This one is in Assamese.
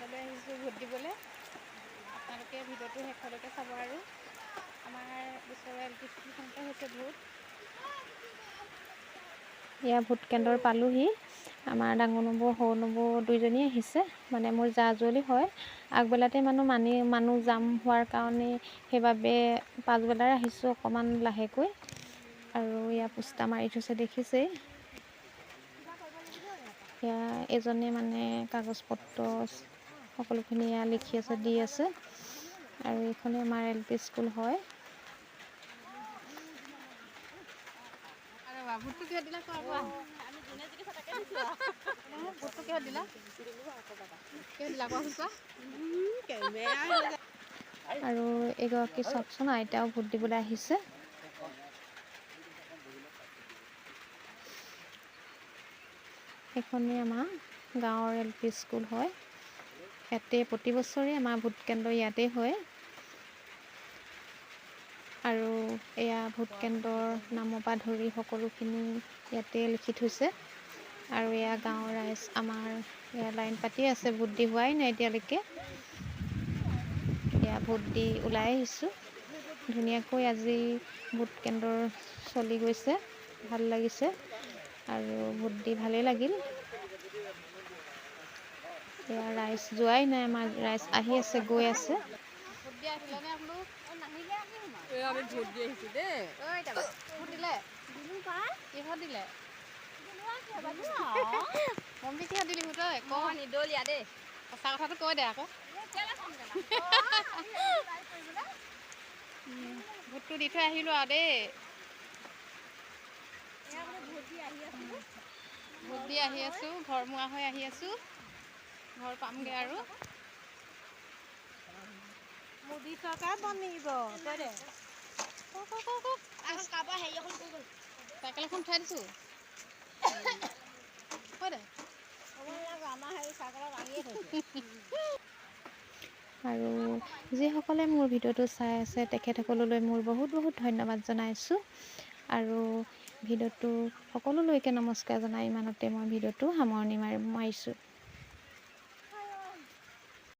কেন্দ্ৰলৈ আহিছোঁ ভোট দিবলৈ। আপোনালোকে ভিডিঅ'টো শেষলৈকে চাব আৰু আমাৰ ওচৰৰ LP স্কুলখনতে হৈছে ভোট। এয়া ভোট কেন্দ্ৰ পালোহি। আমাৰ ডাঙৰ নবৌ সৰু নবৌ দুইজনী আহিছে, মানে মোৰ জা-জোৱালী হয়। আগবেলাতে মানুহ জাম হোৱাৰ কাৰণে সেইবাবে পাছবেলাই আহিছোঁ অকণমান লাহেকৈ। আৰু এয়া পোষ্টাৰ মাৰি থৈছে দেখিছেই। এয়া এজনে মানে কাগজ পত্ৰ সকলোখিনি এয়া লিখি আছে, দি আছে। আৰু এইখনে আমাৰ LP স্কুল হয়। ভোটটো কিহত দিলা কোৱা? আমি যোনে জিকিছে তাকে দিছো আৰু। ভোটটো কিহত দিলা? কিহত দিলা কোৱা? আৰু এগৰাকী চাওকচোন আইতাও ভোট দিবলৈ আহিছে। এইখনেই আমাৰ গাঁৱৰ LP স্কুল হয়। ইয়াতে প্ৰতি বছৰে আমাৰ ভোট কেন্দ্ৰ ইয়াতেই হয়। আৰু এয়া ভোট কেন্দ্ৰৰ নামৰ পৰা ধৰি সকলোখিনি ইয়াতে লিখি থৈছে। আৰু এয়া গাঁৱৰ ৰাইজ আমাৰ এয়া লাইন পাতি আছে, ভোট দি হোৱাই নাই এতিয়ালৈকে। এয়া ভোট দি ওলাই আহিছোঁ। ধুনীয়াকৈ আজি ভোট কেন্দ্ৰ চলি গৈছে, ভাল লাগিছে। আৰু ভোট দি ভালেই লাগিল। এয়া ৰাইজ যোৱাই নাই, আমাৰ ৰাইজ আহি আছে, গৈ আছে। ভোট দি আহিলে নে আপোনালোক? নাহিলে আমি আমি ভোট দি আহিছোঁ দেই। ভোট দিলে? দিলোঁ পাই। কিহত দিলে? মম্মী কিহত দিলি ভোট? মই নিদলীয়া দেই। সঁচা কথাটো কৈ দে আকৌ। ভোটটো দি থৈ আহিলোঁ আৰু দেই। ভোট দি আহি আছোঁ, ঘৰমুৱা হৈ আহি আছোঁ। ঘৰ পামগৈ আৰু। মোদী চৰকাৰ বনিব। কৈ দে। চাইকেল এখন থৈ দিছোঁ। কৈ দে। আৰু যিসকলে মোৰ ভিডিঅ'টো চাই আছে তেখেতসকললৈ মোৰ বহুত বহুত ধন্যবাদ জনাইছোঁ। আৰু ভিডিঅ'টো সকলোলৈকে নমস্কাৰ জনাই ইমানতে মই ভিডিঅ'টো সামৰণি মাৰিছোঁ।